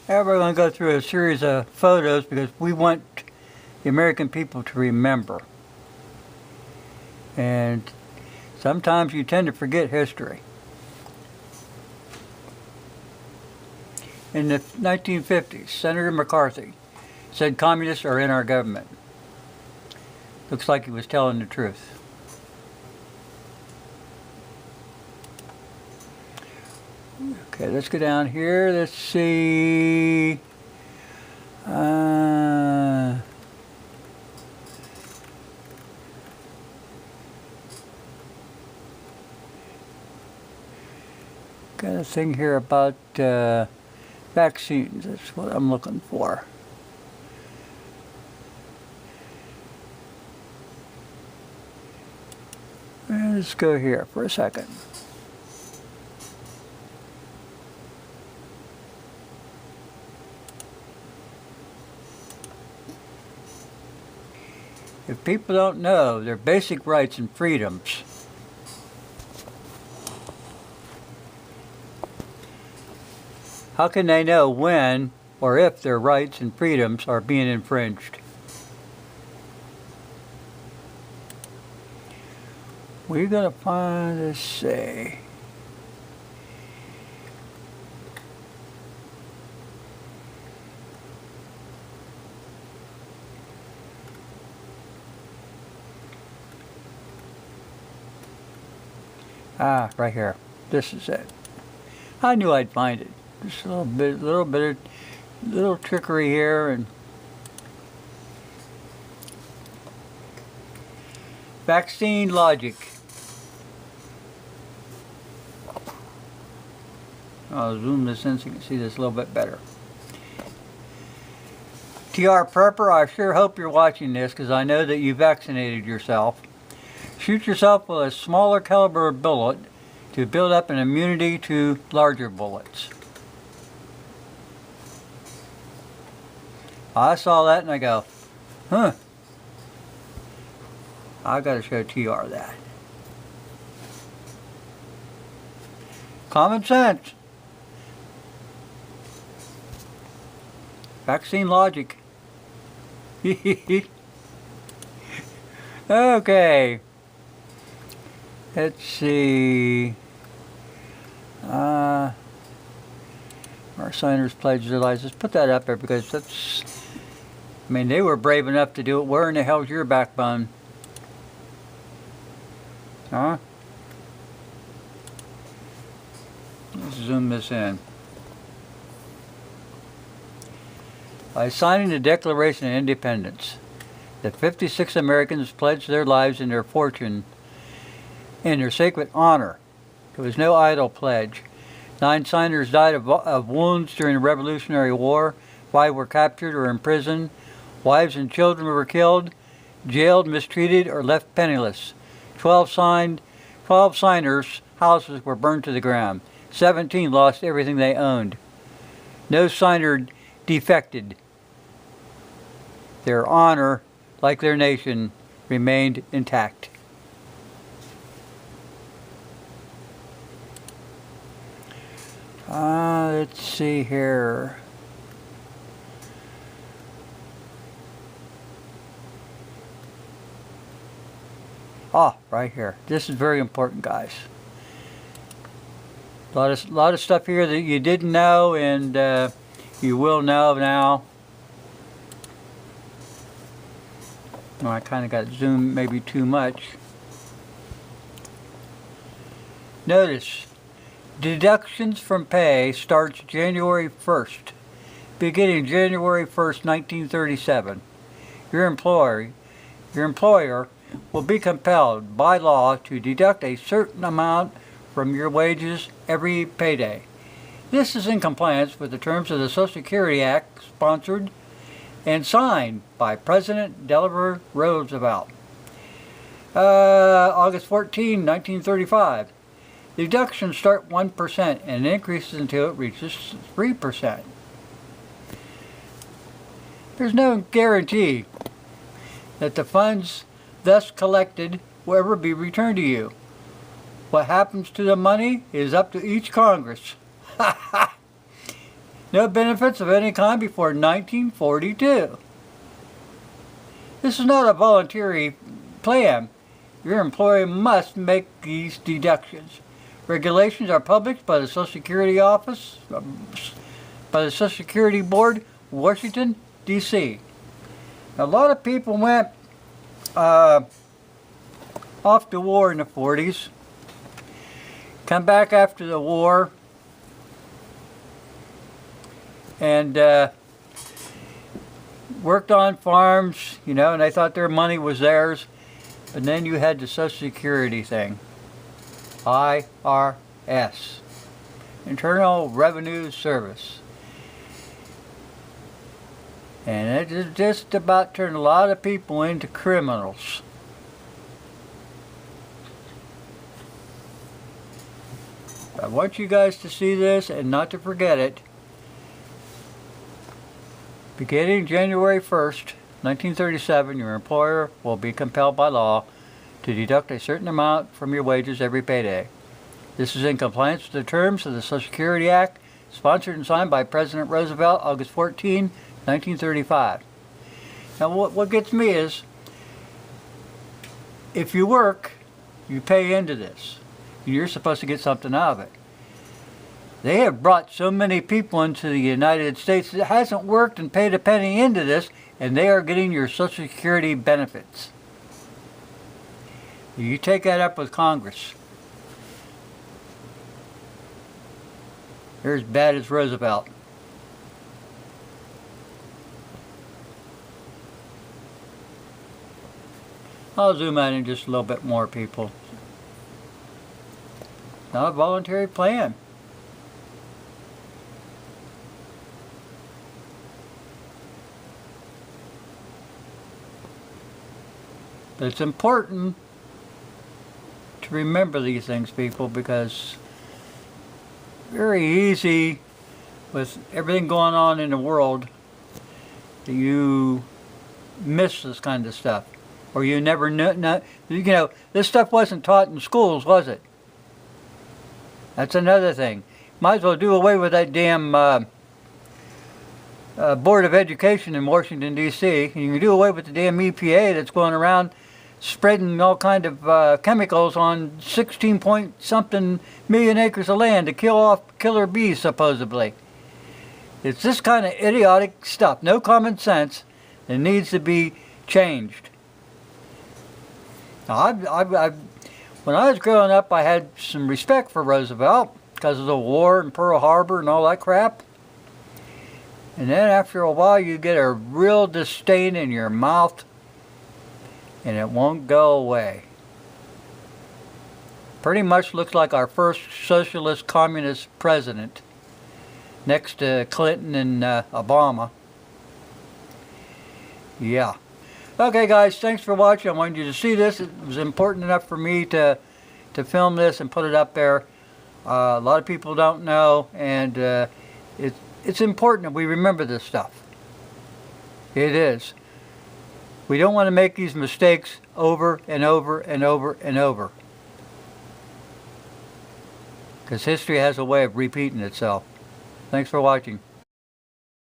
Now we're going to go through a series of photos because we want the American people to remember. And sometimes you tend to forget history. In the 1950s, Senator McCarthy said communists are in our government. Looks like he was telling the truth. Okay, let's go down here. Let's see. Got a thing here about vaccines. That's what I'm looking for. Let's go here for a second. If people don't know their basic rights and freedoms, how can they know when or if their rights and freedoms are being infringed? We're going to find, let's see. Right here. This is it. I knew I'd find it. Just a little trickery here, and vaccine logic. I'll zoom this in so you can see this a little bit better. TR Prepper, I sure hope you're watching this because I know that you vaccinated yourself. Shoot yourself with a smaller caliber bullet to build up an immunity to larger bullets. I saw that and I go, huh. I gotta show TR that. Common sense. Vaccine logic. Okay. Let's see. Our signers pledged their lives. Let's put that up there because that's, I mean, they were brave enough to do it. Where in the hell's your backbone? Huh? Let's zoom this in. By signing the Declaration of Independence, the 56 Americans pledged their lives and their fortune in their sacred honor. There was no idle pledge. 9 signers died of wounds during the Revolutionary War. 5 were captured or imprisoned. Wives and children were killed, jailed, mistreated, or left penniless. 12 signers' houses were burned to the ground. 17 lost everything they owned. No signer defected. Their honor, like their nation, remained intact. Let's see here. Right here. This is very important, guys. A lot of stuff here that you didn't know, and you will know now. I kind of got zoomed maybe too much. Notice, deductions from pay starts January 1st, beginning January 1st, 1937. Your employer will be compelled by law to deduct a certain amount from your wages every payday. This is in compliance with the terms of the Social Security Act, sponsored and signed by President Delaware Roosevelt. August 14, 1935. Deductions start 1% and increases until it reaches 3%. There's no guarantee that the funds thus collected will ever be returned to you. What happens to the money is up to each Congress. no benefits of any kind before 1942. This is not a voluntary plan. Your employer must make these deductions. Regulations are published by the Social Security Office, by the Social Security Board, Washington, D.C. A lot of people went off to war in the 40s, come back after the war, and worked on farms, you know, and they thought their money was theirs. But then you had the Social Security thing. IRS, Internal Revenue Service. And it just about turned a lot of people into criminals. I want you guys to see this and not to forget it. Beginning January 1st, 1937, your employer will be compelled by law to deduct a certain amount from your wages every payday. This is in compliance with the terms of the Social Security Act, sponsored and signed by President Roosevelt, August 14, 1935. Now what gets me is, if you work, you pay into this. You're supposed to get something out of it. They have brought so many people into the United States that hasn't worked and paid a penny into this, and they are getting your Social Security benefits. You take that up with Congress. They're as bad as Roosevelt. I'll zoom out in just a little bit more, people. Not a voluntary plan. But it's important to remember these things, people, because very easy with everything going on in the world that you miss this kind of stuff, or you never know. You know, this stuff wasn't taught in schools, was it? That's another thing. Might as well do away with that damn Board of Education in Washington, D.C. You can do away with the damn EPA that's going around spreading all kind of chemicals on 16-point-something million acres of land to kill off killer bees, supposedly. It's this kind of idiotic stuff, no common sense, that needs to be changed. Now, when I was growing up, I had some respect for Roosevelt because of the war and Pearl Harbor and all that crap. And then after a while, you get a real disdain in your mouth, and it won't go away. Pretty much looks like our first socialist communist president, next to Clinton and Obama. Yeah. Okay, guys, thanks for watching. I wanted you to see this. It was important enough for me to film this and put it up there. A lot of people don't know, and it's important that we remember this stuff. It is. We don't want to make these mistakes over and over and over and over, because history has a way of repeating itself. Thanks for watching.